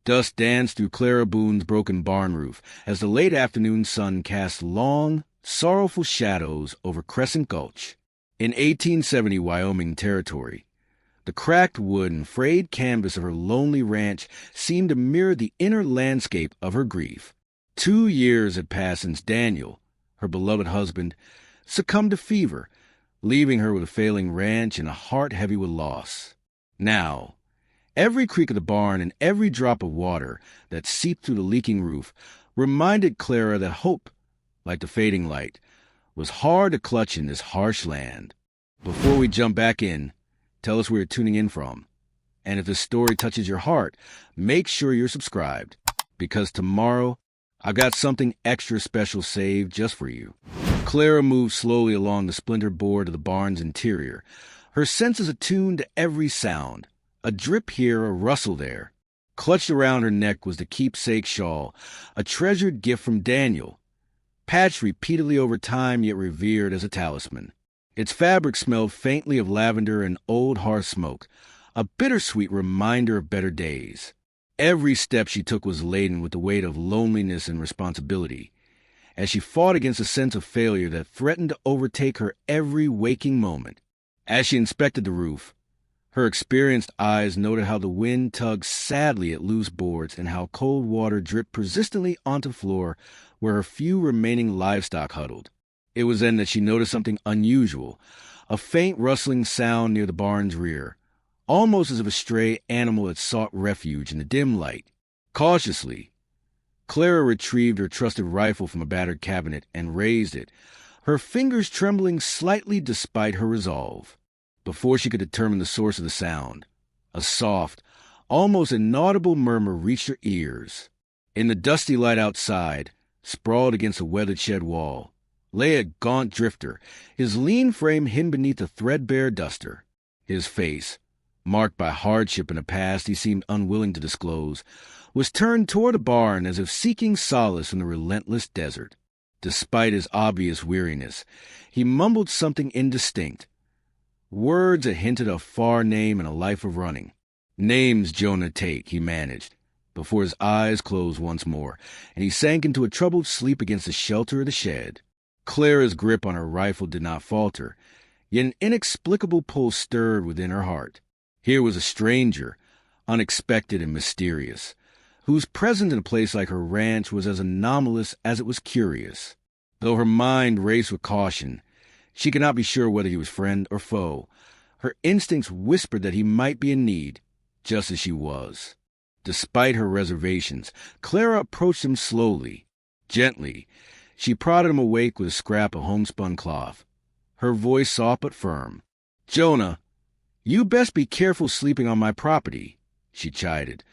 Dust danced through Clara Boone's broken barn roof as the late afternoon sun cast long, sorrowful shadows over Crescent Gulch. In 1870 Wyoming territory, the cracked wood and frayed canvas of her lonely ranch seemed to mirror the inner landscape of her grief. 2 years had passed since Daniel, her beloved husband, succumbed to fever, leaving her with a failing ranch and a heart heavy with loss. Now, every creak of the barn and every drop of water that seeped through the leaking roof reminded Clara that hope, like the fading light, was hard to clutch in this harsh land. Before we jump back in, tell us where you're tuning in from. And if this story touches your heart, make sure you're subscribed, because tomorrow I've got something extra special saved just for you. Clara moved slowly along the splintered board of the barn's interior, her senses attuned to every sound. A drip here, a rustle there. Clutched around her neck was the keepsake shawl, a treasured gift from Daniel, patched repeatedly over time yet revered as a talisman. Its fabric smelled faintly of lavender and old hearth smoke, a bittersweet reminder of better days. Every step she took was laden with the weight of loneliness and responsibility, as she fought against a sense of failure that threatened to overtake her every waking moment. As she inspected the roof, her experienced eyes noted how the wind tugged sadly at loose boards and how cold water dripped persistently onto the floor where her few remaining livestock huddled. It was then that she noticed something unusual, a faint rustling sound near the barn's rear, almost as if a stray animal had sought refuge in the dim light. Cautiously, Clara retrieved her trusted rifle from a battered cabinet and raised it, her fingers trembling slightly despite her resolve. Before she could determine the source of the sound, a soft, almost inaudible murmur reached her ears. In the dusty light outside, sprawled against a weathered shed wall, lay a gaunt drifter, his lean frame hidden beneath a threadbare duster. His face, marked by hardship in a past he seemed unwilling to disclose, was turned toward the barn as if seeking solace in the relentless desert. Despite his obvious weariness, he mumbled something indistinct, words that hinted of a far name and a life of running. "Name's Jonah Tate," he managed, before his eyes closed once more, and he sank into a troubled sleep against the shelter of the shed. Clara's grip on her rifle did not falter, yet an inexplicable pull stirred within her heart. Here was a stranger, unexpected and mysterious, whose presence in a place like her ranch was as anomalous as it was curious. Though her mind raced with caution, she could not be sure whether he was friend or foe. Her instincts whispered that he might be in need, just as she was. Despite her reservations, Clara approached him slowly. Gently, she prodded him awake with a scrap of homespun cloth, her voice soft but firm. "Jonah, you best be careful sleeping on my property," she chided,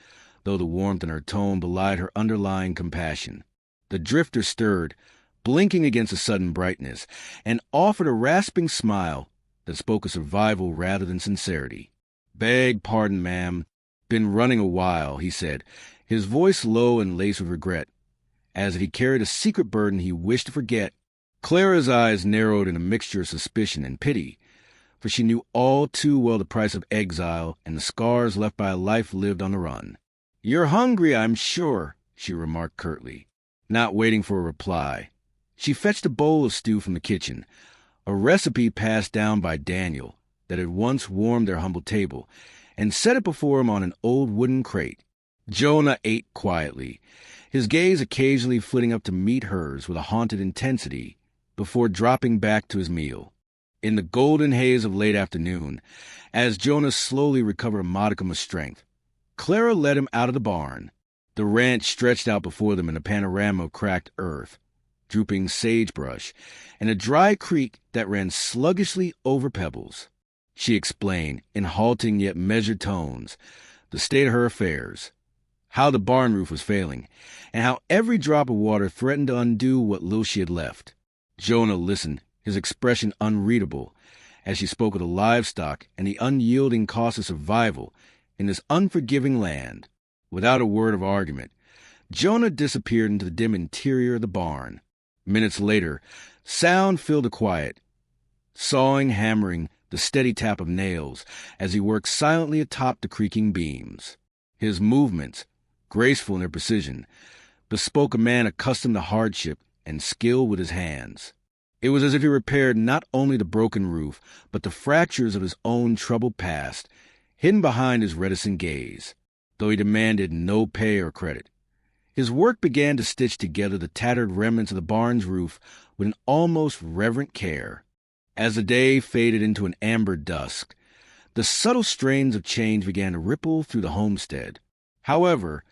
though the warmth in her tone belied her underlying compassion. The drifter stirred, blinking against a sudden brightness, and offered a rasping smile that spoke of survival rather than sincerity. "Beg pardon, ma'am. Been running a while," he said, his voice low and laced with regret, as if he carried a secret burden he wished to forget. Clara's eyes narrowed in a mixture of suspicion and pity, for she knew all too well the price of exile and the scars left by a life lived on the run. "You're hungry, I'm sure," she remarked curtly. Not waiting for a reply, she fetched a bowl of stew from the kitchen, a recipe passed down by Daniel that had once warmed their humble table, and set it before him on an old wooden crate. Jonah ate quietly, his gaze occasionally flitting up to meet hers with a haunted intensity before dropping back to his meal. In the golden haze of late afternoon, as Jonah slowly recovered a modicum of strength, Clara led him out of the barn. The ranch stretched out before them in a panorama of cracked earth, drooping sagebrush, and a dry creek that ran sluggishly over pebbles. She explained, in halting yet measured tones, the state of her affairs, how the barn roof was failing, and how every drop of water threatened to undo what little she had left. Jonah listened, his expression unreadable, as she spoke of the livestock and the unyielding cost of survival in this unforgiving land. Without a word of argument, Jonah disappeared into the dim interior of the barn. Minutes later, sound filled the quiet, sawing, hammering, the steady tap of nails as he worked silently atop the creaking beams. His movements, graceful in their precision, bespoke a man accustomed to hardship and skill with his hands. It was as if he repaired not only the broken roof, but the fractures of his own troubled past, hidden behind his reticent gaze, though he demanded no pay or credit. His work began to stitch together the tattered remnants of the barn's roof with an almost reverent care. As the day faded into an amber dusk, the subtle strains of change began to ripple through the homestead. However,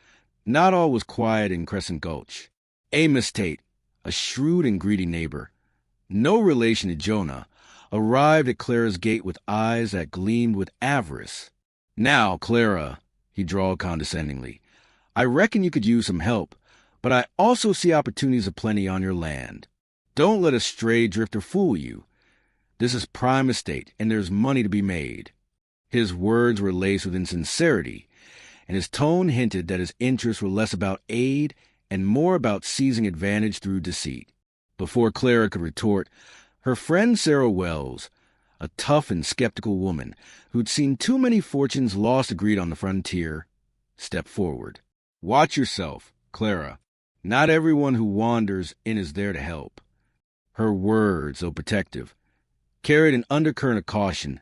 not all was quiet in Crescent Gulch. Amos Tate, a shrewd and greedy neighbor, no relation to Jonah, arrived at Clara's gate with eyes that gleamed with avarice. "Now, Clara," he drawled condescendingly, "I reckon you could use some help, but I also see opportunities aplenty on your land. Don't let a stray drifter fool you. This is prime estate, and there's money to be made." His words were laced with insincerity, and his tone hinted that his interests were less about aid and more about seizing advantage through deceit. Before Clara could retort, her friend Sarah Wells, a tough and skeptical woman who'd seen too many fortunes lost agreed on the frontier, stepped forward. "Watch yourself, Clara. Not everyone who wanders in is there to help." Her words, though protective, carried an undercurrent of caution,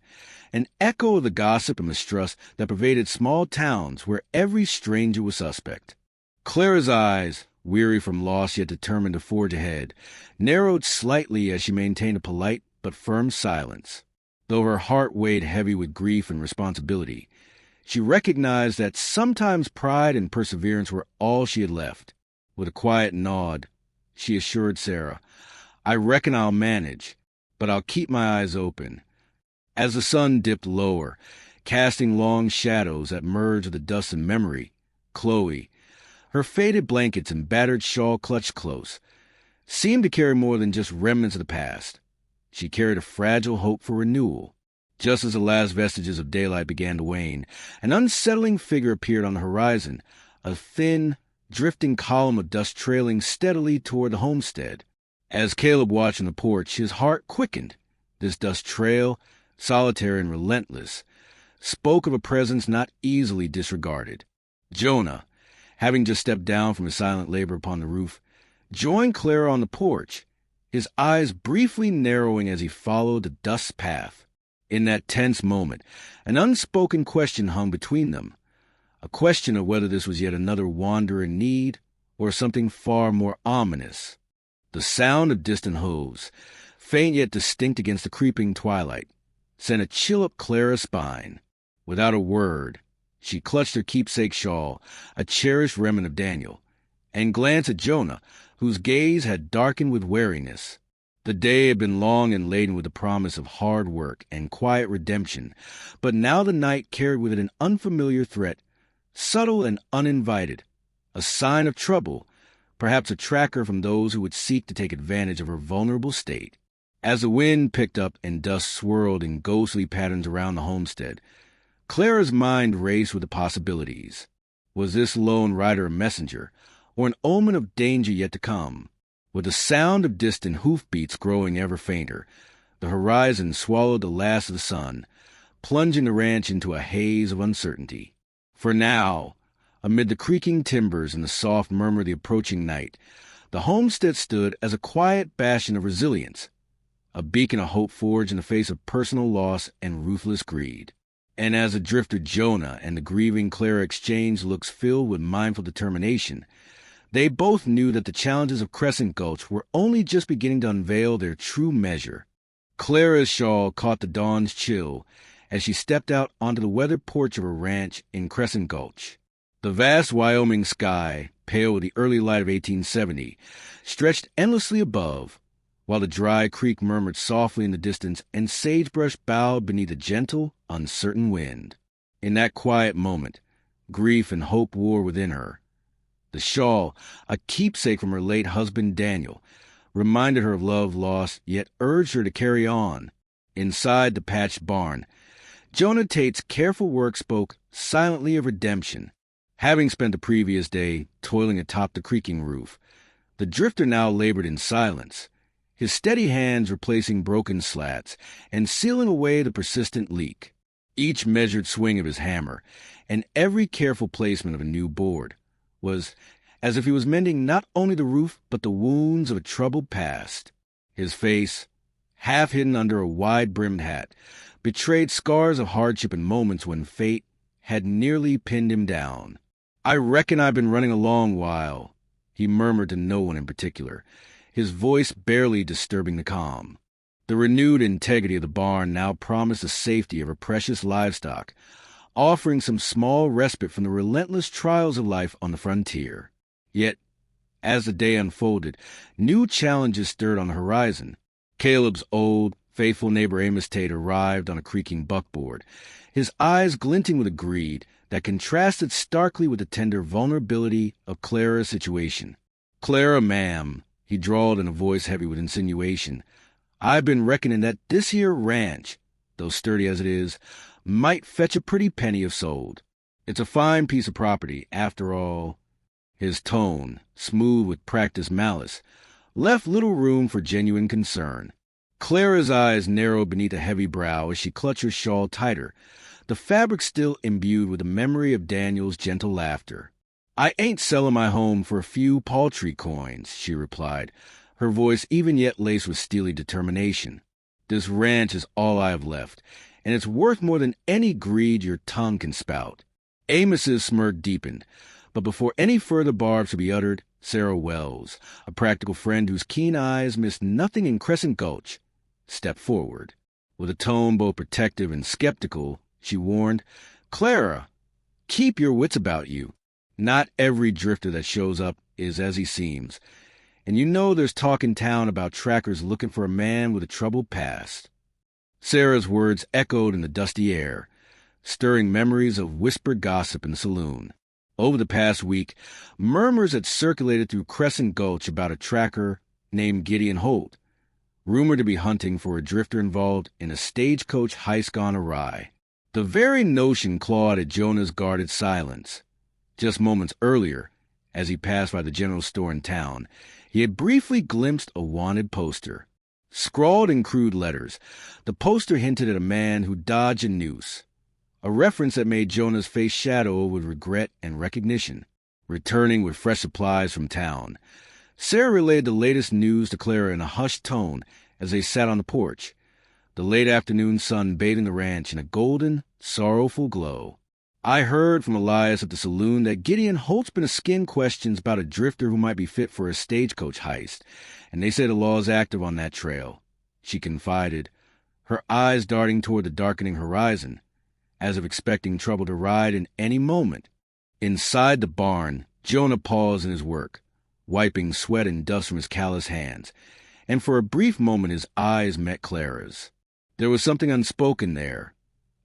an echo of the gossip and mistrust that pervaded small towns where every stranger was suspect. Clara's eyes, weary from loss yet determined to forge ahead, narrowed slightly as she maintained a polite but firm silence. Though her heart weighed heavy with grief and responsibility, she recognized that sometimes pride and perseverance were all she had left. With a quiet nod, she assured Sarah, "I reckon I'll manage, but I'll keep my eyes open." As the sun dipped lower, casting long shadows that merged with the dust of memory, Chloe, her faded blankets and battered shawl clutched close, seemed to carry more than just remnants of the past. She carried a fragile hope for renewal. Just as the last vestiges of daylight began to wane, an unsettling figure appeared on the horizon, a thin, drifting column of dust trailing steadily toward the homestead. As Caleb watched on the porch, his heart quickened. This dust trail, solitary and relentless, spoke of a presence not easily disregarded. Jonah, having just stepped down from his silent labor upon the roof, joined Clara on the porch, his eyes briefly narrowing as he followed the dust path. In that tense moment, an unspoken question hung between them, a question of whether this was yet another wanderer in need or something far more ominous. The sound of distant hooves, faint yet distinct against the creeping twilight, sent a chill up Clara's spine. Without a word, she clutched her keepsake shawl, a cherished remnant of Daniel, and glanced at Jonah, whose gaze had darkened with weariness. The day had been long and laden with the promise of hard work and quiet redemption, but now the night carried with it an unfamiliar threat, subtle and uninvited, a sign of trouble, perhaps a tracker from those who would seek to take advantage of her vulnerable state. As the wind picked up and dust swirled in ghostly patterns around the homestead, Clara's mind raced with the possibilities. Was this lone rider a messenger, or an omen of danger yet to come? With the sound of distant hoofbeats growing ever fainter, the horizon swallowed the last of the sun, plunging the ranch into a haze of uncertainty. For now, amid the creaking timbers and the soft murmur of the approaching night, the homestead stood as a quiet bastion of resilience, a beacon of hope forged in the face of personal loss and ruthless greed. And as the drifter Jonah and the grieving Clara exchanged looks filled with mindful determination, they both knew that the challenges of Crescent Gulch were only just beginning to unveil their true measure. Clara's shawl caught the dawn's chill as she stepped out onto the weathered porch of her ranch in Crescent Gulch. The vast Wyoming sky, pale with the early light of 1870, stretched endlessly above, while the dry creek murmured softly in the distance and sagebrush bowed beneath a gentle, uncertain wind. In that quiet moment, grief and hope war within her. The shawl, a keepsake from her late husband Daniel, reminded her of love lost, yet urged her to carry on. Inside the patched barn, Jonah Tate's careful work spoke silently of redemption. Having spent the previous day toiling atop the creaking roof, the drifter now labored in silence, his steady hands replacing broken slats and sealing away the persistent leak. Each measured swing of his hammer and every careful placement of a new board was as if he was mending not only the roof but the wounds of a troubled past. His face, half hidden under a wide-brimmed hat, betrayed scars of hardship and moments when fate had nearly pinned him down. "I reckon I've been running a long while," he murmured to no one in particular, his voice barely disturbing the calm. The renewed integrity of the barn now promised the safety of her precious livestock, offering some small respite from the relentless trials of life on the frontier. Yet, as the day unfolded, new challenges stirred on the horizon. Caleb's old, faithful neighbor Amos Tate arrived on a creaking buckboard, his eyes glinting with a greed that contrasted starkly with the tender vulnerability of Clara's situation. "Clara, ma'am," he drawled in a voice heavy with insinuation, "I've been reckoning that this here ranch, though sturdy as it is, might fetch a pretty penny if sold. It's a fine piece of property, after all." His tone, smooth with practiced malice, left little room for genuine concern. Clara's eyes narrowed beneath a heavy brow as she clutched her shawl tighter, the fabric still imbued with the memory of Daniel's gentle laughter. "I ain't selling my home for a few paltry coins," she replied, her voice even yet laced with steely determination. "This ranch is all I have left, and it's worth more than any greed your tongue can spout." Amos's smirk deepened, but before any further barbs could be uttered, Sarah Wells, a practical friend whose keen eyes missed nothing in Crescent Gulch, stepped forward. With a tone both protective and skeptical, she warned, "Clara, keep your wits about you. Not every drifter that shows up is as he seems, and you know there's talk in town about trackers looking for a man with a troubled past." Sarah's words echoed in the dusty air, stirring memories of whispered gossip in the saloon. Over the past week, murmurs had circulated through Crescent Gulch about a tracker named Gideon Holt, rumored to be hunting for a drifter involved in a stagecoach heist gone awry. The very notion clawed at Jonah's guarded silence. Just moments earlier, as he passed by the general store in town, he had briefly glimpsed a wanted poster. Scrawled in crude letters, the poster hinted at a man who dodged a noose, a reference that made Jonah's face shadow with regret and recognition. Returning with fresh supplies from town, Sarah relayed the latest news to Clara in a hushed tone as they sat on the porch, the late afternoon sun bathing the ranch in a golden, sorrowful glow. "I heard from Elias at the saloon that Gideon Holt's been asking questions about a drifter who might be fit for a stagecoach heist, and they say the law is active on that trail," she confided, her eyes darting toward the darkening horizon, as if expecting trouble to ride in any moment. Inside the barn, Jonah paused in his work, wiping sweat and dust from his calloused hands, and for a brief moment his eyes met Clara's. There was something unspoken there,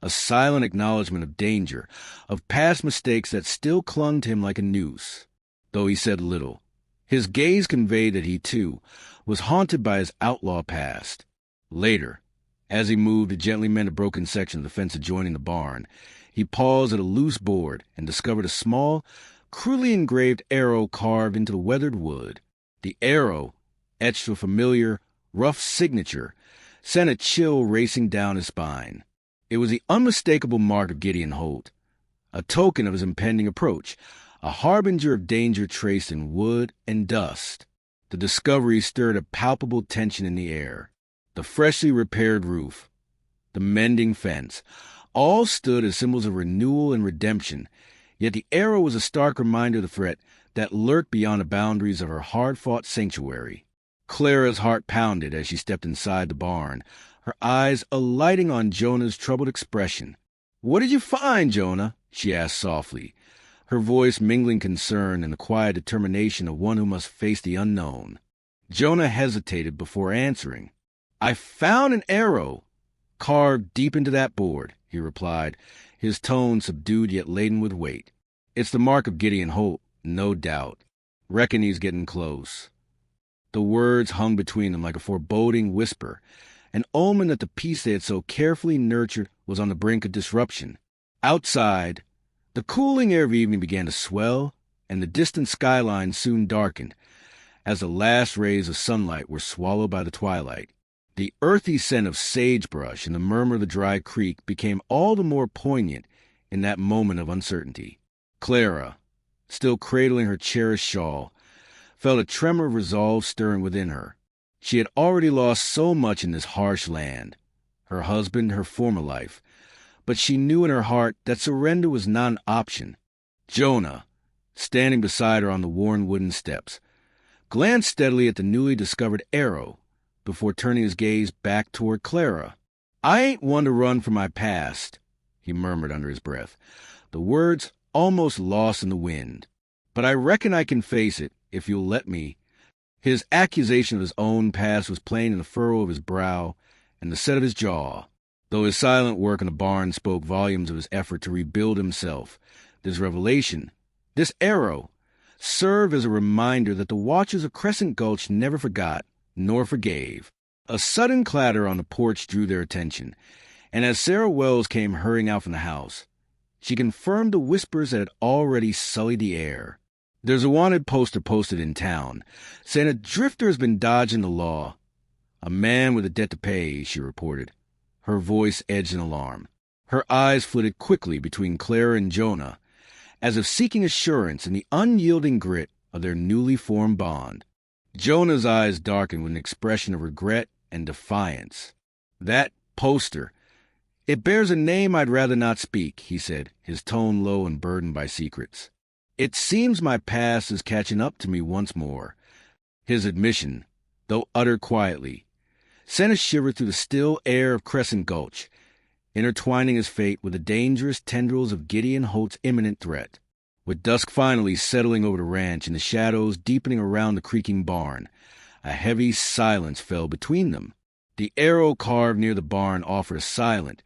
a silent acknowledgement of danger, of past mistakes that still clung to him like a noose. Though he said little, his gaze conveyed that he, too, was haunted by his outlaw past. Later, as he moved to gently mend a broken section of the fence adjoining the barn, he paused at a loose board and discovered a small, cruelly engraved arrow carved into the weathered wood. The arrow, etched with familiar, rough signature, sent a chill racing down his spine. It was the unmistakable mark of Gideon Holt, a token of his impending approach, a harbinger of danger traced in wood and dust. The discovery stirred a palpable tension in the air. The freshly repaired roof, the mending fence, all stood as symbols of renewal and redemption, yet the arrow was a stark reminder of the threat that lurked beyond the boundaries of her hard-fought sanctuary. Clara's heart pounded as she stepped inside the barn, her eyes alighting on Jonah's troubled expression. "What did you find, Jonah?" she asked softly, her voice mingling concern and the quiet determination of one who must face the unknown. Jonah hesitated before answering. "I found an arrow carved deep into that board," he replied, his tone subdued yet laden with weight. "It's the mark of Gideon Holt, no doubt. Reckon he's getting close." The words hung between them like a foreboding whisper, an omen that the peace they had so carefully nurtured was on the brink of disruption. Outside, the cooling air of evening began to swell, and the distant skyline soon darkened, as the last rays of sunlight were swallowed by the twilight. The earthy scent of sagebrush and the murmur of the dry creek became all the more poignant in that moment of uncertainty. Clara, still cradling her cherished shawl, felt a tremor of resolve stirring within her. She had already lost so much in this harsh land, her husband, her former life, but she knew in her heart that surrender was not an option. Jonah, standing beside her on the worn wooden steps, glanced steadily at the newly discovered arrow before turning his gaze back toward Clara. "I ain't one to run from my past," he murmured under his breath, the words almost lost in the wind. "But I reckon I can face it, if you'll let me." His accusation of his own past was plain in the furrow of his brow and the set of his jaw. Though his silent work in the barn spoke volumes of his effort to rebuild himself, this revelation, this arrow, served as a reminder that the watchers of Crescent Gulch never forgot, nor forgave. A sudden clatter on the porch drew their attention, and as Sarah Wells came hurrying out from the house, she confirmed the whispers that had already sullied the air. "There's a wanted poster posted in town, saying a drifter has been dodging the law. A man with a debt to pay," she reported, her voice edged in alarm. Her eyes flitted quickly between Clara and Jonah, as if seeking assurance in the unyielding grit of their newly formed bond. Jonah's eyes darkened with an expression of regret and defiance. "That poster, it bears a name I'd rather not speak," he said, his tone low and burdened by secrets. "It seems my past is catching up to me once more." His admission, though uttered quietly, sent a shiver through the still air of Crescent Gulch, intertwining his fate with the dangerous tendrils of Gideon Holt's imminent threat. With dusk finally settling over the ranch and the shadows deepening around the creaking barn, a heavy silence fell between them. The arrow carved near the barn offered a silent,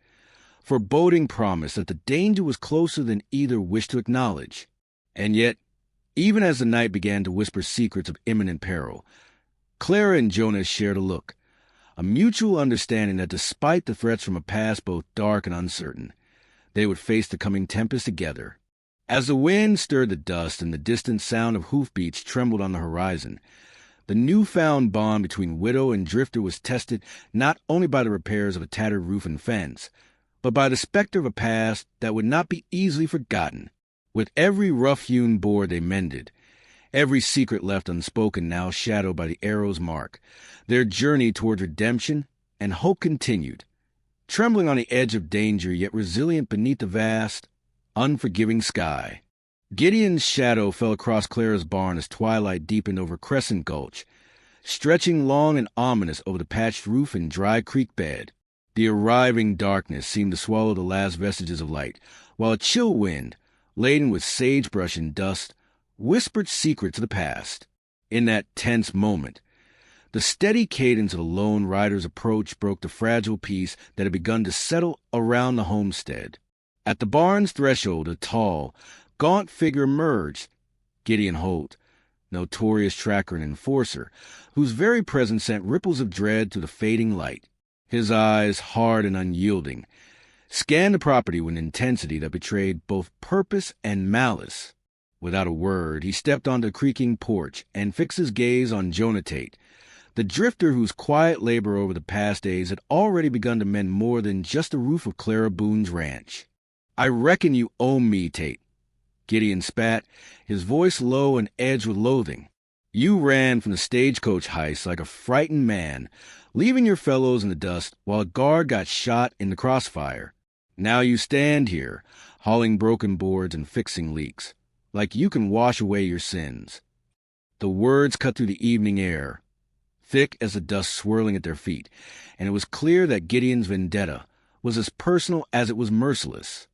foreboding promise that the danger was closer than either wished to acknowledge. And yet, even as the night began to whisper secrets of imminent peril, Clara and Jonah shared a look, a mutual understanding that despite the threats from a past both dark and uncertain, they would face the coming tempest together. As the wind stirred the dust and the distant sound of hoofbeats trembled on the horizon, the newfound bond between widow and drifter was tested not only by the repairs of a tattered roof and fence, but by the specter of a past that would not be easily forgotten. With every rough-hewn board they mended, every secret left unspoken now shadowed by the arrow's mark, their journey toward redemption and hope continued, trembling on the edge of danger yet resilient beneath the vast, unforgiving sky. Gideon's shadow fell across Clara's barn as twilight deepened over Crescent Gulch, stretching long and ominous over the patched roof and dry creek bed. The arriving darkness seemed to swallow the last vestiges of light, while a chill wind, laden with sagebrush and dust, whispered secrets of the past. In that tense moment, the steady cadence of the lone rider's approach broke the fragile peace that had begun to settle around the homestead. At the barn's threshold, a tall, gaunt figure emerged, Gideon Holt, notorious tracker and enforcer, whose very presence sent ripples of dread to the fading light. His eyes, hard and unyielding, scanned the property with an intensity that betrayed both purpose and malice. Without a word, he stepped onto the creaking porch and fixed his gaze on Jonah Tate, the drifter whose quiet labor over the past days had already begun to mend more than just the roof of Clara Boone's ranch. "I reckon you owe me, Tate." Gideon spat, his voice low and edged with loathing. "You ran from the stagecoach heist like a frightened man, leaving your fellows in the dust while a guard got shot in the crossfire. Now you stand here, hauling broken boards and fixing leaks, like you can wash away your sins." The words cut through the evening air, thick as the dust swirling at their feet, and it was clear that Gideon's vendetta was as personal as it was merciless.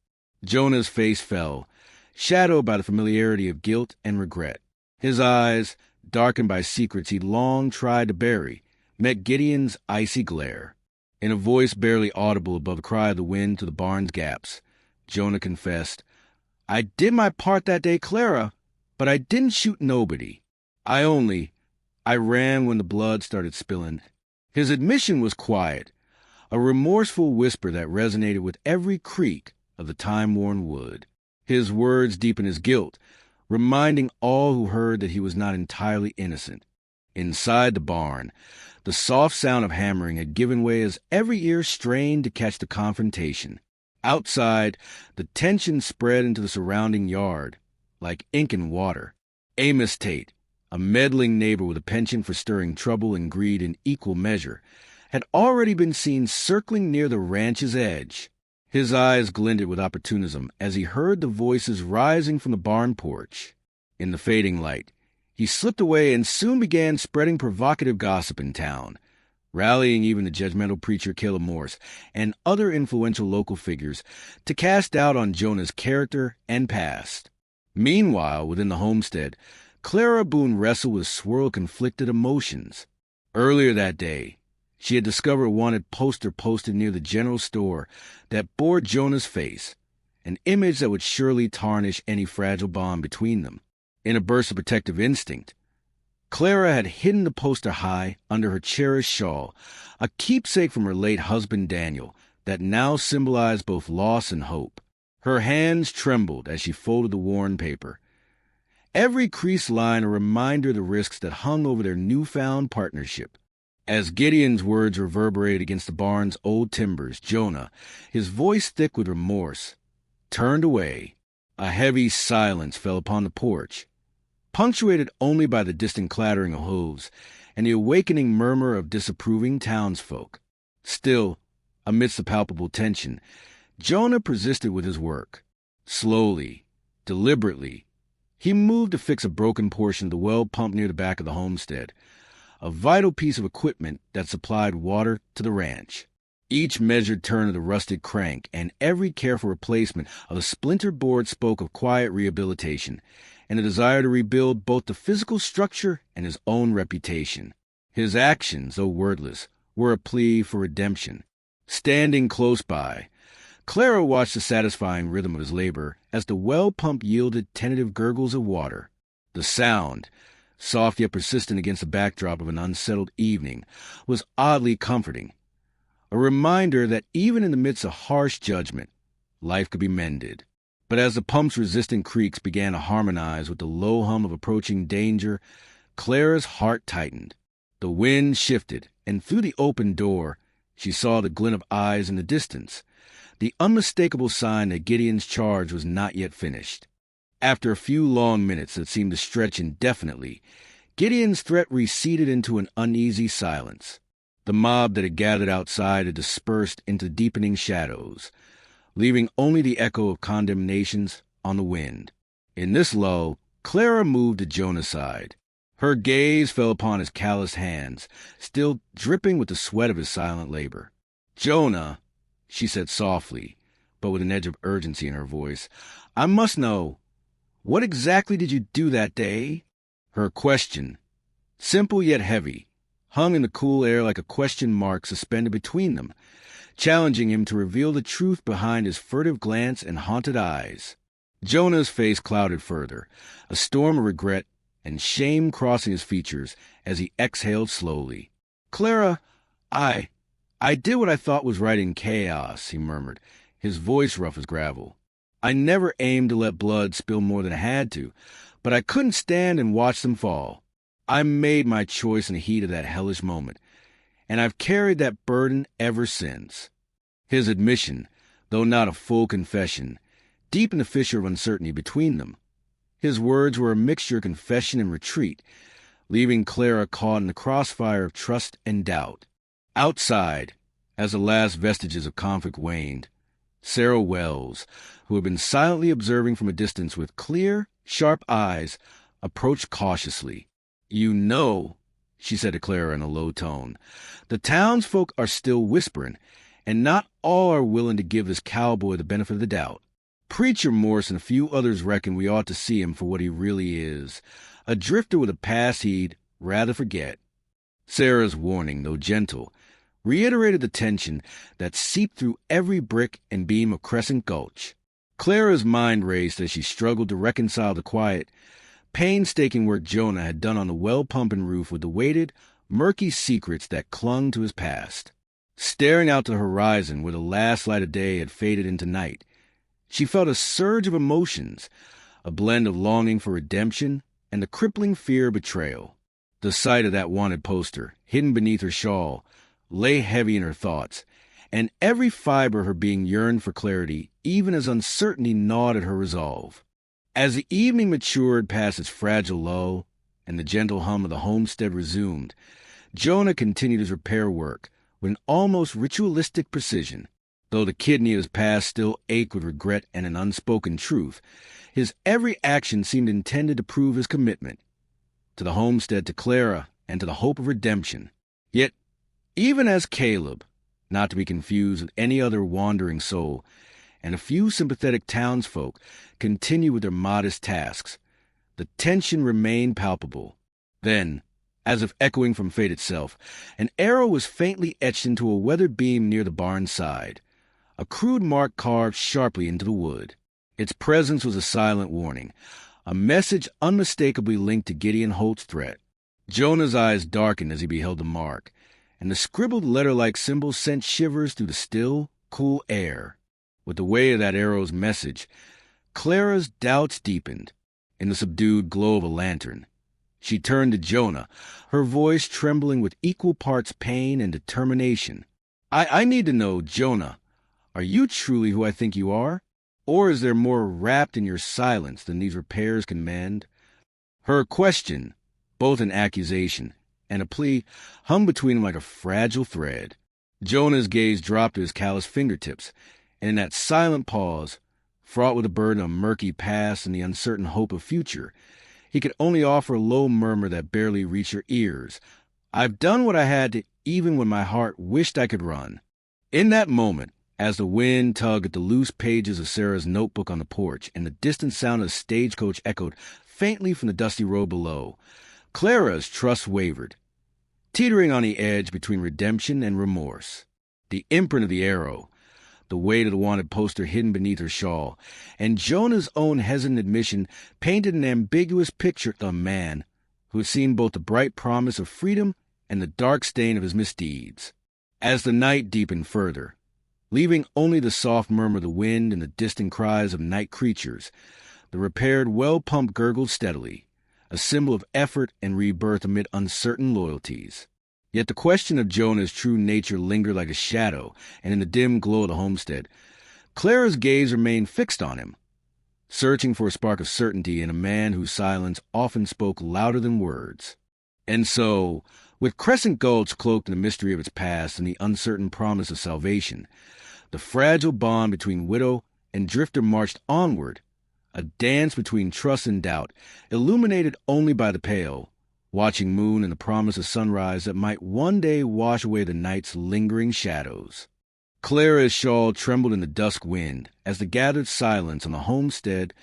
Jonah's face fell, shadowed by the familiarity of guilt and regret. His eyes, darkened by secrets he'd long tried to bury, met Gideon's icy glare. In a voice barely audible above the cry of the wind to the barn's gaps, Jonah confessed, "I did my part that day, Clara, but I didn't shoot nobody. I ran when the blood started spilling." His admission was quiet, a remorseful whisper that resonated with every creak of the time-worn wood. His words deepened his guilt, reminding all who heard that he was not entirely innocent. Inside the barn, the soft sound of hammering had given way as every ear strained to catch the confrontation. Outside, the tension spread into the surrounding yard, like ink and water. Amos Tate, a meddling neighbor with a penchant for stirring trouble and greed in equal measure, had already been seen circling near the ranch's edge. His eyes glinted with opportunism as he heard the voices rising from the barn porch. In the fading light, he slipped away and soon began spreading provocative gossip in town, rallying even the judgmental preacher Caleb Morse and other influential local figures to cast doubt on Jonah's character and past. Meanwhile, within the homestead, Clara Boone wrestled with a swirl of conflicted emotions. Earlier that day, she had discovered a wanted poster posted near the general store that bore Jonah's face, an image that would surely tarnish any fragile bond between them. In a burst of protective instinct, Clara had hidden the poster high under her cherished shawl, a keepsake from her late husband Daniel that now symbolized both loss and hope. Her hands trembled as she folded the worn paper, every creased line a reminder of the risks that hung over their newfound partnership. As Gideon's words reverberated against the barn's old timbers, Jonah, his voice thick with remorse, turned away. A heavy silence fell upon the porch, punctuated only by the distant clattering of hooves and the awakening murmur of disapproving townsfolk. Still, amidst the palpable tension, Jonah persisted with his work. Slowly, deliberately, he moved to fix a broken portion of the well pump near the back of the homestead, a vital piece of equipment that supplied water to the ranch. Each measured turn of the rusted crank and every careful replacement of the splintered board spoke of quiet rehabilitation and a desire to rebuild both the physical structure and his own reputation. His actions, though wordless, were a plea for redemption. Standing close by, Clara watched the satisfying rhythm of his labor as the well pump yielded tentative gurgles of water. The sound, soft yet persistent against the backdrop of an unsettled evening, was oddly comforting, a reminder that even in the midst of harsh judgment, life could be mended. But as the pump's resistant creaks began to harmonize with the low hum of approaching danger, Clara's heart tightened. The wind shifted, and through the open door, she saw the glint of eyes in the distance, the unmistakable sign that Gideon's charge was not yet finished. After a few long minutes that seemed to stretch indefinitely, Gideon's threat receded into an uneasy silence. The mob that had gathered outside had dispersed into deepening shadows, leaving only the echo of condemnations on the wind. In this lull, Clara moved to Jonah's side. Her gaze fell upon his calloused hands, still dripping with the sweat of his silent labor. "Jonah," she said softly, but with an edge of urgency in her voice, "I must know, what exactly did you do that day?" Her question, simple yet heavy, hung in the cool air like a question mark suspended between them, challenging him to reveal the truth behind his furtive glance and haunted eyes. Jonah's face clouded further, a storm of regret and shame crossing his features as he exhaled slowly. "Clara, I did what I thought was right in chaos," he murmured, his voice rough as gravel. "I never aimed to let blood spill more than I had to, but I couldn't stand and watch them fall. I made my choice in the heat of that hellish moment, and I've carried that burden ever since." His admission, though not a full confession, deepened the fissure of uncertainty between them. His words were a mixture of confession and retreat, leaving Clara caught in the crossfire of trust and doubt. Outside, as the last vestiges of conflict waned, Sarah Wells, who had been silently observing from a distance with clear, sharp eyes, approached cautiously. "You know," she said to Clara in a low tone, "the townsfolk are still whispering, and not all are willing to give this cowboy the benefit of the doubt. Preacher Morse and a few others reckon we ought to see him for what he really is, a drifter with a past he'd rather forget." Sarah's warning, though gentle, reiterated the tension that seeped through every brick and beam of Crescent Gulch. Clara's mind raced as she struggled to reconcile the quiet, painstaking work Jonah had done on the well pump and roof with the weighted, murky secrets that clung to his past. Staring out to the horizon where the last light of day had faded into night, she felt a surge of emotions, a blend of longing for redemption and the crippling fear of betrayal. The sight of that wanted poster, hidden beneath her shawl, lay heavy in her thoughts, and every fiber of her being yearned for clarity, even as uncertainty gnawed at her resolve. As the evening matured past its fragile lull, and the gentle hum of the homestead resumed, Jonah continued his repair work with an almost ritualistic precision. Though the kidney of his past still ached with regret and an unspoken truth, his every action seemed intended to prove his commitment to the homestead, to Clara, and to the hope of redemption. Yet, even as Caleb, not to be confused with any other wandering soul, and a few sympathetic townsfolk continued with their modest tasks, the tension remained palpable. Then, as if echoing from fate itself, an arrow was faintly etched into a weathered beam near the barn's side, a crude mark carved sharply into the wood. Its presence was a silent warning, a message unmistakably linked to Gideon Holt's threat. Jonah's eyes darkened as he beheld the mark, and the scribbled letter-like symbol sent shivers through the still, cool air. With the weight of that arrow's message, Clara's doubts deepened. In the subdued glow of a lantern, she turned to Jonah, her voice trembling with equal parts pain and determination. I need to know, Jonah, are you truly who I think you are? Or is there more wrapped in your silence than these repairs can mend? Her question, both an accusation and a plea, hung between them like a fragile thread. Jonah's gaze dropped to his calloused fingertips, and in that silent pause, fraught with the burden of murky past and the uncertain hope of future, he could only offer a low murmur that barely reached her ears. I've done what I had to, even when my heart wished I could run. In that moment, as the wind tugged at the loose pages of Sarah's notebook on the porch and the distant sound of the stagecoach echoed faintly from the dusty road below, Clara's trust wavered, teetering on the edge between redemption and remorse. The imprint of the arrow, the weight of the wanted poster hidden beneath her shawl, and Jonah's own hesitant admission painted an ambiguous picture of a man who had seen both the bright promise of freedom and the dark stain of his misdeeds. As the night deepened further, leaving only the soft murmur of the wind and the distant cries of night creatures, the repaired well-pump gurgled steadily, a symbol of effort and rebirth amid uncertain loyalties. Yet the question of Jonah's true nature lingered like a shadow, and in the dim glow of the homestead, Clara's gaze remained fixed on him, searching for a spark of certainty in a man whose silence often spoke louder than words. And so, with Crescent Gulch cloaked in the mystery of its past and the uncertain promise of salvation, the fragile bond between widow and drifter marched onward, a dance between trust and doubt, illuminated only by the pale, watching moon and the promise of sunrise that might one day wash away the night's lingering shadows. Clara's shawl trembled in the dusk wind as the gathered silence on the homestead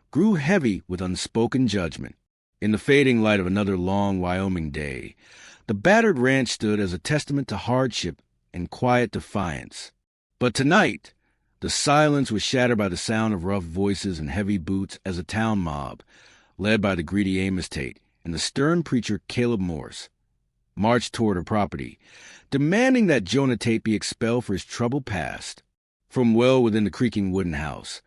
grew heavy with unspoken judgment. In the fading light of another long Wyoming day, the battered ranch stood as a testament to hardship and quiet defiance. But tonight, the silence was shattered by the sound of rough voices and heavy boots as a town mob, led by the greedy Amos Tate and the stern preacher Caleb Morse, marched toward her property, demanding that Jonah Tate be expelled for his troubled past. From well within the creaking wooden house,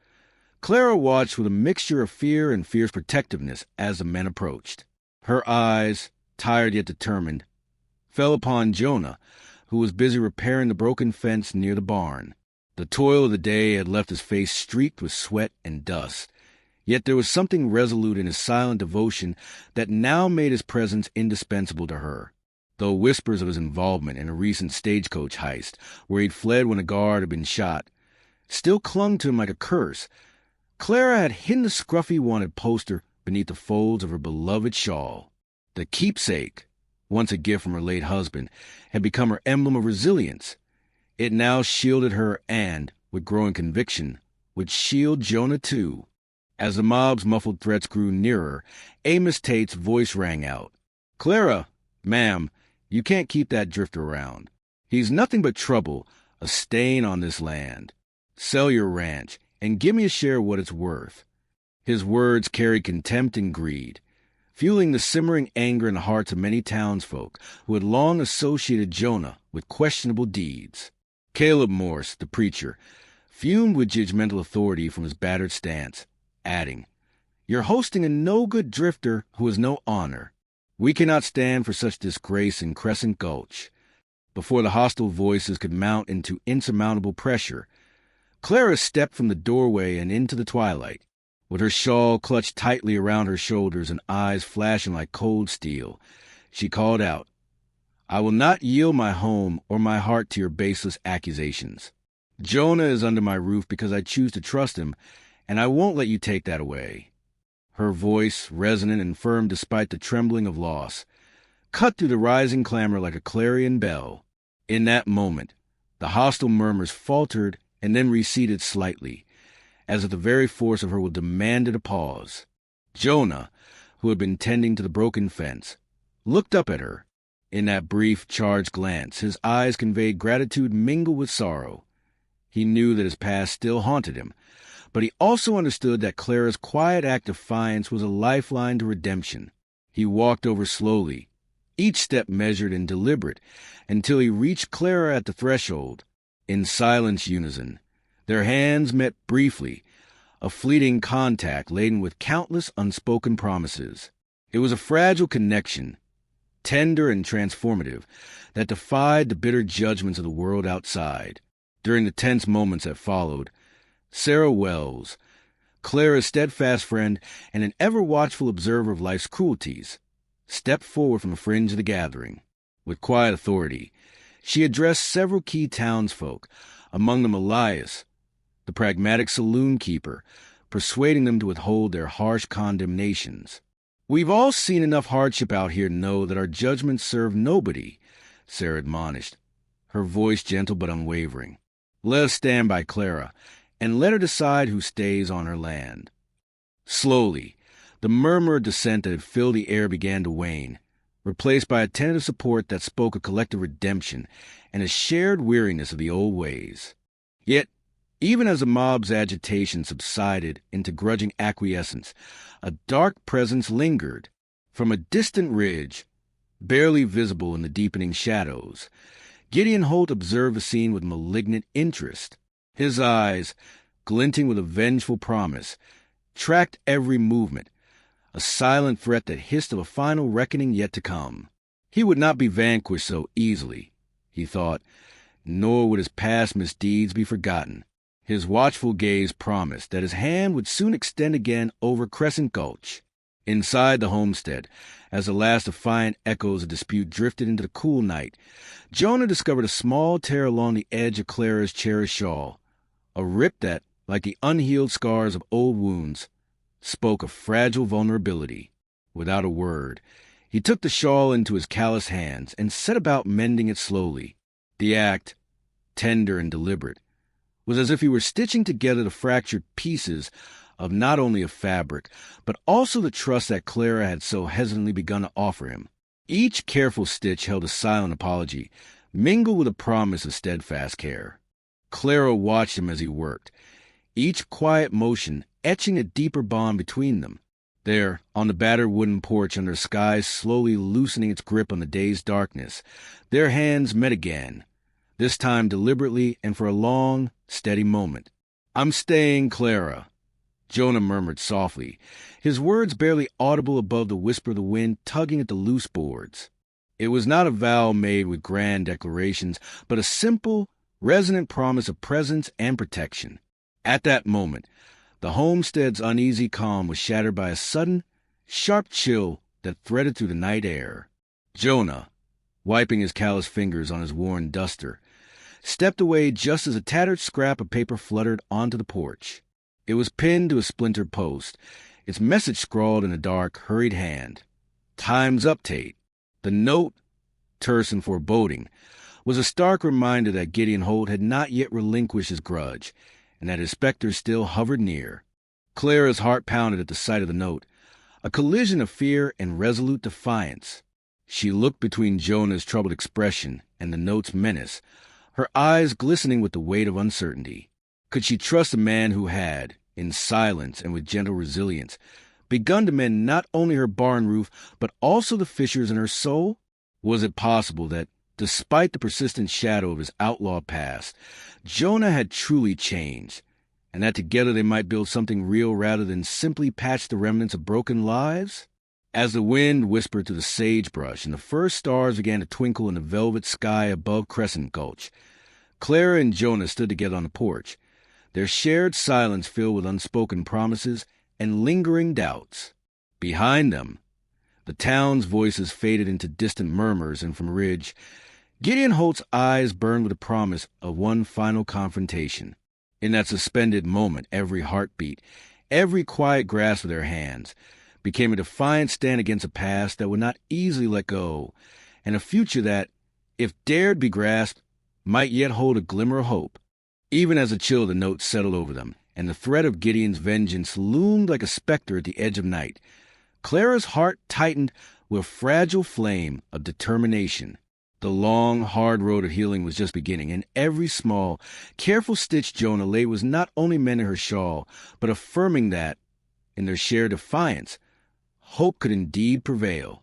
Clara watched with a mixture of fear and fierce protectiveness as the men approached. Her eyes, tired yet determined, fell upon Jonah, who was busy repairing the broken fence near the barn. The toil of the day had left his face streaked with sweat and dust, yet there was something resolute in his silent devotion that now made his presence indispensable to her. Though whispers of his involvement in a recent stagecoach heist, where he'd fled when a guard had been shot, still clung to him like a curse, Clara had hidden the scruffy wanted poster beneath the folds of her beloved shawl. The keepsake, once a gift from her late husband, had become her emblem of resilience. It now shielded her and, with growing conviction, would shield Jonah too. As the mob's muffled threats grew nearer, Amos Tate's voice rang out. "Clara, ma'am, you can't keep that drifter around. He's nothing but trouble, a stain on this land. Sell your ranch, and give me a share of what it's worth." His words carried contempt and greed, fueling the simmering anger in the hearts of many townsfolk who had long associated Jonah with questionable deeds. Caleb Morse, the preacher, fumed with judgmental authority from his battered stance, adding, "You're hosting a no-good drifter who has no honor. We cannot stand for such disgrace in Crescent Gulch." Before the hostile voices could mount into insurmountable pressure, Clara stepped from the doorway and into the twilight. With her shawl clutched tightly around her shoulders and eyes flashing like cold steel, she called out, "I will not yield my home or my heart to your baseless accusations. Jonah is under my roof because I choose to trust him, and I won't let you take that away." Her voice, resonant and firm despite the trembling of loss, cut through the rising clamor like a clarion bell. In that moment, the hostile murmurs faltered and then receded slightly, as if the very force of her will demanded a pause. Jonah, who had been tending to the broken fence, looked up at her. In that brief, charged glance, his eyes conveyed gratitude mingled with sorrow. He knew that his past still haunted him, but he also understood that Clara's quiet act of defiance was a lifeline to redemption. He walked over slowly, each step measured and deliberate, until he reached Clara at the threshold. In silence unison, their hands met briefly, a fleeting contact laden with countless unspoken promises. It was a fragile connection, tender and transformative, that defied the bitter judgments of the world outside. During the tense moments that followed, Sarah Wells, Clara's steadfast friend and an ever-watchful observer of life's cruelties, stepped forward from the fringe of the gathering. With quiet authority, she addressed several key townsfolk, among them Elias, the pragmatic saloon keeper, persuading them to withhold their harsh condemnations. "We've all seen enough hardship out here to know that our judgments serve nobody," Sarah admonished, her voice gentle but unwavering. "Let us stand by Clara, and let her decide who stays on her land." Slowly, the murmur of dissent that had filled the air began to wane, replaced by a tentative support that spoke of collective redemption and a shared weariness of the old ways. Yet, even as the mob's agitation subsided into grudging acquiescence, a dark presence lingered. From a distant ridge, barely visible in the deepening shadows, Gideon Holt observed the scene with malignant interest. His eyes, glinting with a vengeful promise, tracked every movement, a silent threat that hissed of a final reckoning yet to come. He would not be vanquished so easily, he thought, nor would his past misdeeds be forgotten. His watchful gaze promised that his hand would soon extend again over Crescent Gulch. Inside the homestead, as the last defiant echoes of dispute drifted into the cool night, Jonah discovered a small tear along the edge of Clara's cherished shawl, a rip that, like the unhealed scars of old wounds, spoke of fragile vulnerability. Without a word, he took the shawl into his calloused hands and set about mending it slowly. The act, tender and deliberate, was as if he were stitching together the fractured pieces of not only a fabric, but also the trust that Clara had so hesitantly begun to offer him. Each careful stitch held a silent apology, mingled with a promise of steadfast care. Clara watched him as he worked, each quiet motion etching a deeper bond between them. There, on the battered wooden porch under the sky slowly loosening its grip on the day's darkness, their hands met again, this time deliberately and for a long, steady moment. "I'm staying, Clara," Jonah murmured softly, his words barely audible above the whisper of the wind tugging at the loose boards. It was not a vow made with grand declarations, but a simple, resonant promise of presence and protection. At that moment, the homestead's uneasy calm was shattered by a sudden, sharp chill that threaded through the night air. Jonah, wiping his calloused fingers on his worn duster, stepped away just as a tattered scrap of paper fluttered onto the porch. It was pinned to a splintered post, its message scrawled in a dark, hurried hand. "Time's up, Tate." The note, terse and foreboding, was a stark reminder that Gideon Holt had not yet relinquished his grudge, and that his specter still hovered near. Clara's heart pounded at the sight of the note, a collision of fear and resolute defiance. She looked between Jonah's troubled expression and the note's menace, her eyes glistening with the weight of uncertainty. Could she trust a man who had, in silence and with gentle resilience, begun to mend not only her barn roof, but also the fissures in her soul? Was it possible that, despite the persistent shadow of his outlaw past, Jonah had truly changed, and that together they might build something real rather than simply patch the remnants of broken lives? As the wind whispered through the sagebrush and the first stars began to twinkle in the velvet sky above Crescent Gulch, Clara and Jonah stood together on the porch, their shared silence filled with unspoken promises and lingering doubts. Behind them, the town's voices faded into distant murmurs, and from a ridge, Gideon Holt's eyes burned with the promise of one final confrontation. In that suspended moment, every heartbeat, every quiet grasp of their hands, became a defiant stand against a past that would not easily let go, and a future that, if dared be grasped, might yet hold a glimmer of hope. Even as a chill of the notes settled over them, and the threat of Gideon's vengeance loomed like a specter at the edge of night, Clara's heart tightened with a fragile flame of determination. The long, hard road of healing was just beginning, and every small, careful stitch Jonah laid was not only mending her shawl, but affirming that, in their shared defiance, hope could indeed prevail.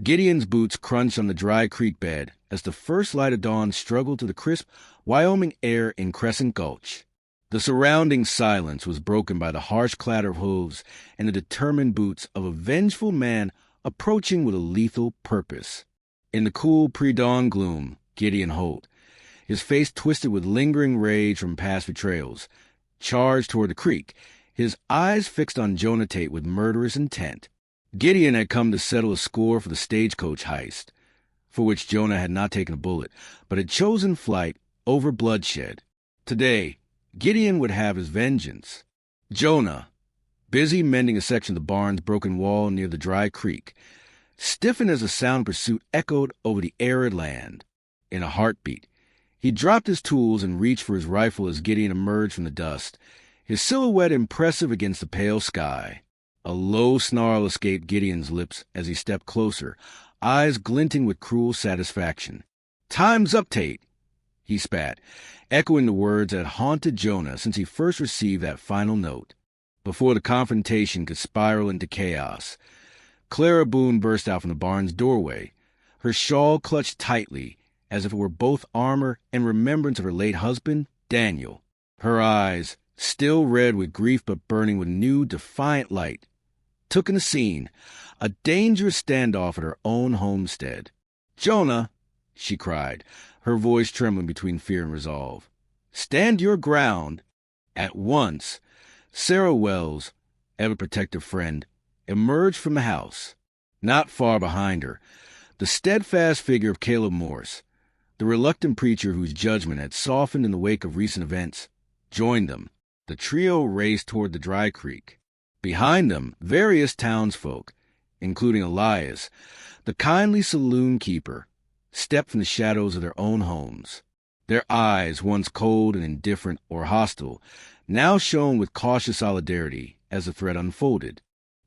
Gideon's boots crunched on the dry creek bed as the first light of dawn struggled through the crisp Wyoming air in Crescent Gulch. The surrounding silence was broken by the harsh clatter of hooves and the determined boots of a vengeful man approaching with a lethal purpose. In the cool pre-dawn gloom, Gideon Holt, his face twisted with lingering rage from past betrayals, charged toward the creek, his eyes fixed on Jonah Tate with murderous intent. Gideon had come to settle a score for the stagecoach heist, for which Jonah had not taken a bullet, but had chosen flight over bloodshed. Today, Gideon would have his vengeance. Jonah, busy mending a section of the barn's broken wall near the dry creek, stiffened as the sound of pursuit echoed over the arid land. In a heartbeat, he dropped his tools and reached for his rifle as Gideon emerged from the dust, his silhouette impressive against the pale sky. A low snarl escaped Gideon's lips as he stepped closer, eyes glinting with cruel satisfaction. "Time's up, Tate," he spat, echoing the words that had haunted Jonah since he first received that final note. Before the confrontation could spiral into chaos, Clara Boone burst out from the barn's doorway, her shawl clutched tightly as if it were both armor and remembrance of her late husband, Daniel. Her eyes, still red with grief but burning with new, defiant light, took in the scene, a dangerous standoff at her own homestead. "Jonah," she cried, her voice trembling between fear and resolve, "stand your ground." At once, Sarah Wells, ever-protective friend, emerged from the house. Not far behind her, the steadfast figure of Caleb Morse, the reluctant preacher whose judgment had softened in the wake of recent events, joined them. The trio raced toward the dry creek. Behind them, various townsfolk, including Elias, the kindly saloon keeper, stepped from the shadows of their own homes. Their eyes, once cold and indifferent or hostile, now shone with cautious solidarity as the threat unfolded.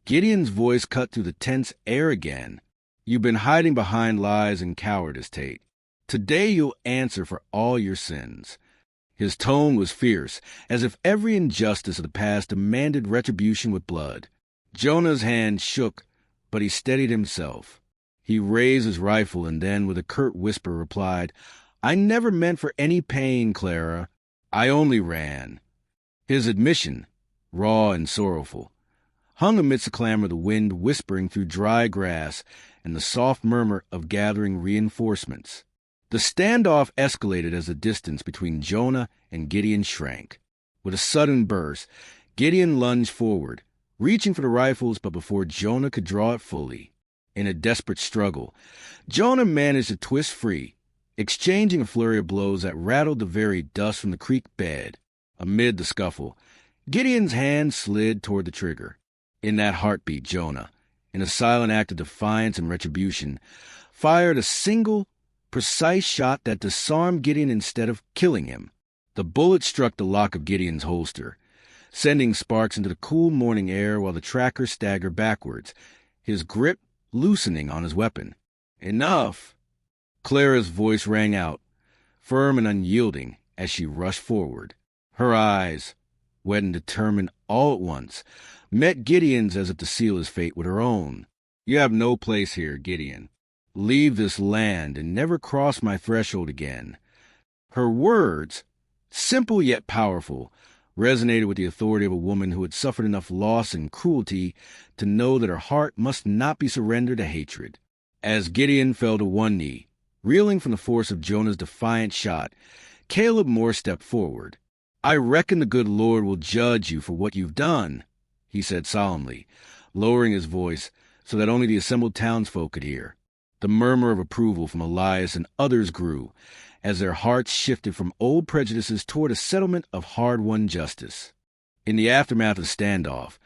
Gideon's voice cut through the tense air again. "You've been hiding behind lies and cowardice, Tate. Today you'll answer for all your sins." His tone was fierce, as if every injustice of the past demanded retribution with blood. Jonah's hand shook, but he steadied himself. He raised his rifle and then, with a curt whisper, replied, "I never meant for any pain, Clara. I only ran." His admission, raw and sorrowful, hung amidst the clamor of the wind whispering through dry grass and the soft murmur of gathering reinforcements. The standoff escalated as the distance between Jonah and Gideon shrank. With a sudden burst, Gideon lunged forward, reaching for the rifles, but before Jonah could draw it fully. In a desperate struggle, Jonah managed to twist free, exchanging a flurry of blows that rattled the very dust from the creek bed. Amid the scuffle, Gideon's hand slid toward the trigger. In that heartbeat, Jonah, in a silent act of defiance and retribution, fired a single, precise shot that disarmed Gideon instead of killing him. The bullet struck the lock of Gideon's holster, sending sparks into the cool morning air while the tracker staggered backwards, his grip loosening on his weapon. "Enough!" Clara's voice rang out, firm and unyielding, as she rushed forward. Her eyes, wet and determined all at once, met Gideon's as if to seal his fate with her own. "You have no place here, Gideon. Leave this land and never cross my threshold again." Her words, simple yet powerful, resonated with the authority of a woman who had suffered enough loss and cruelty to know that her heart must not be surrendered to hatred. As Gideon fell to one knee, reeling from the force of Jonah's defiant shot, Caleb Moore stepped forward. "I reckon the good Lord will judge you for what you've done," he said solemnly, lowering his voice so that only the assembled townsfolk could hear. The murmur of approval from Elias and others grew as their hearts shifted from old prejudices toward a settlement of hard-won justice. In the aftermath of the standoff,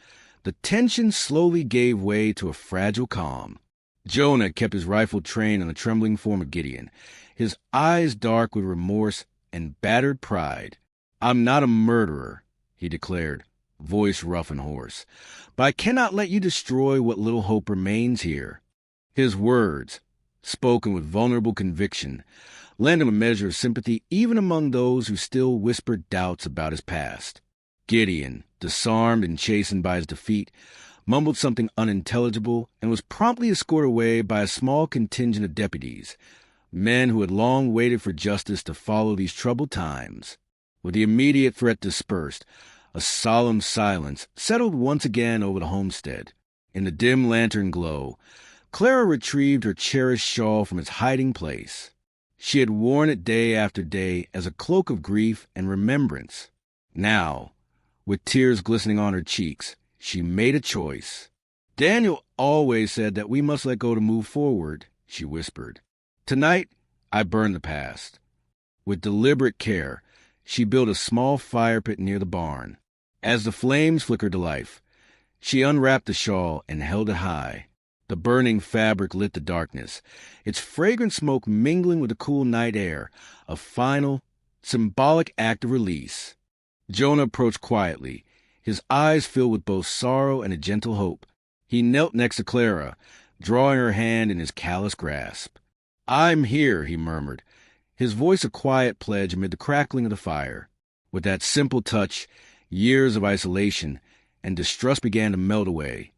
the tension slowly gave way to a fragile calm. Jonah kept his rifle trained on the trembling form of Gideon, his eyes dark with remorse and battered pride. "I'm not a murderer," he declared, voice rough and hoarse, "but I cannot let you destroy what little hope remains here." His words, spoken with vulnerable conviction, lent him a measure of sympathy even among those who still whispered doubts about his past. Gideon, disarmed and chastened by his defeat, mumbled something unintelligible and was promptly escorted away by a small contingent of deputies, men who had long waited for justice to follow these troubled times. With the immediate threat dispersed, a solemn silence settled once again over the homestead. In the dim lantern glow, Clara retrieved her cherished shawl from its hiding place. She had worn it day after day as a cloak of grief and remembrance. Now, with tears glistening on her cheeks, she made a choice. "Daniel always said that we must let go to move forward," she whispered. "Tonight, I burn the past." With deliberate care, she built a small fire pit near the barn. As the flames flickered to life, she unwrapped the shawl and held it high. The burning fabric lit the darkness, its fragrant smoke mingling with the cool night air, a final, symbolic act of release. Jonah approached quietly, his eyes filled with both sorrow and a gentle hope. He knelt next to Clara, drawing her hand in his callous grasp. "I'm here," he murmured, his voice a quiet pledge amid the crackling of the fire. With that simple touch, years of isolation and distrust began to melt away,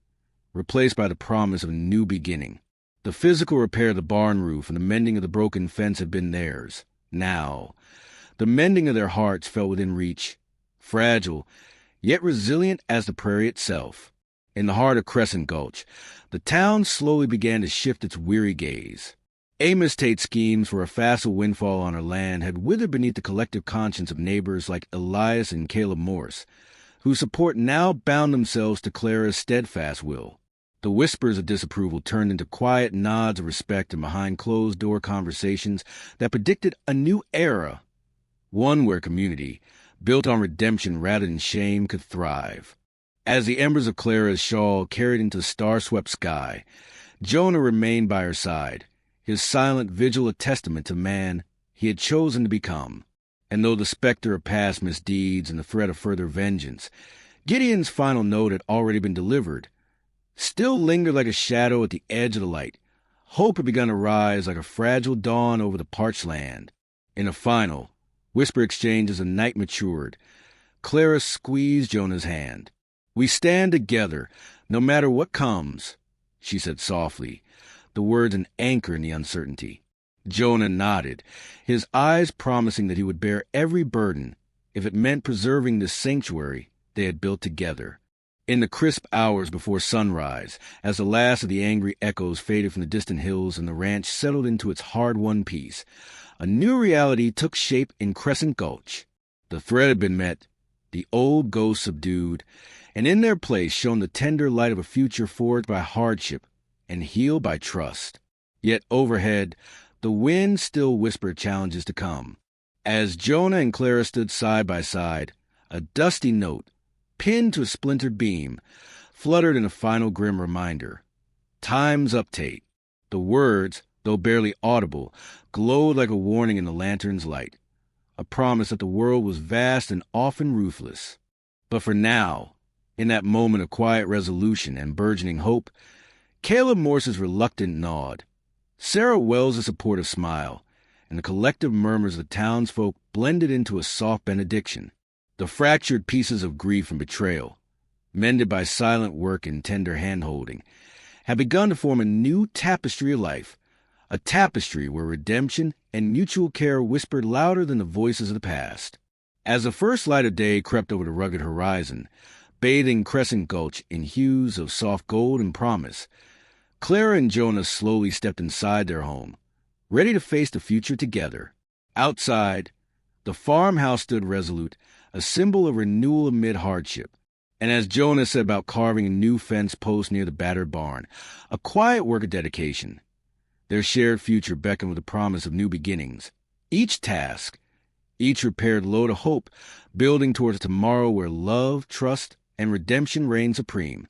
replaced by the promise of a new beginning. The physical repair of the barn roof and the mending of the broken fence had been theirs. Now, the mending of their hearts fell within reach, fragile, yet resilient as the prairie itself. In the heart of Crescent Gulch, the town slowly began to shift its weary gaze. Amos Tate's schemes for a facile windfall on her land had withered beneath the collective conscience of neighbors like Elias and Caleb Morse, whose support now bound themselves to Clara's steadfast will. The whispers of disapproval turned into quiet nods of respect and behind closed-door conversations that predicted a new era, one where community, built on redemption rather than shame, could thrive. As the embers of Clara's shawl carried into the star-swept sky, Jonah remained by her side, his silent vigil a testament to man he had chosen to become. And though the specter of past misdeeds and the threat of further vengeance, Gideon's final note had already been delivered, still lingered like a shadow at the edge of the light. Hope had begun to rise like a fragile dawn over the parched land. In a final, whisper exchange as the night matured, Clara squeezed Jonah's hand. "We stand together, no matter what comes," she said softly, the words an anchor in the uncertainty. Jonah nodded, his eyes promising that he would bear every burden if it meant preserving the sanctuary they had built together. In the crisp hours before sunrise, as the last of the angry echoes faded from the distant hills and the ranch settled into its hard-won peace, a new reality took shape in Crescent Gulch. The threat had been met, the old ghosts subdued, and in their place shone the tender light of a future forged by hardship and healed by trust. Yet overhead, the wind still whispered challenges to come. As Jonah and Clara stood side by side, a dusty note, pinned to a splintered beam, fluttered in a final grim reminder. "Time's up, Tate." The words, though barely audible, glowed like a warning in the lantern's light, a promise that the world was vast and often ruthless. But for now, in that moment of quiet resolution and burgeoning hope, Caleb Morse's reluctant nod, Sarah Wells' supportive smile, and the collective murmurs of the townsfolk blended into a soft benediction. The fractured pieces of grief and betrayal, mended by silent work and tender hand-holding, had begun to form a new tapestry of life, a tapestry where redemption and mutual care whispered louder than the voices of the past. As the first light of day crept over the rugged horizon, bathing Crescent Gulch in hues of soft gold and promise, Clara and Jonah slowly stepped inside their home, ready to face the future together. Outside, the farmhouse stood resolute, a symbol of renewal amid hardship, And as Jonah set about carving a new fence post near the battered barn, a quiet work of dedication, their shared future beckoned with the promise of new beginnings. Each task, each repaired load of hope, building towards a tomorrow where love, trust, and redemption reign supreme.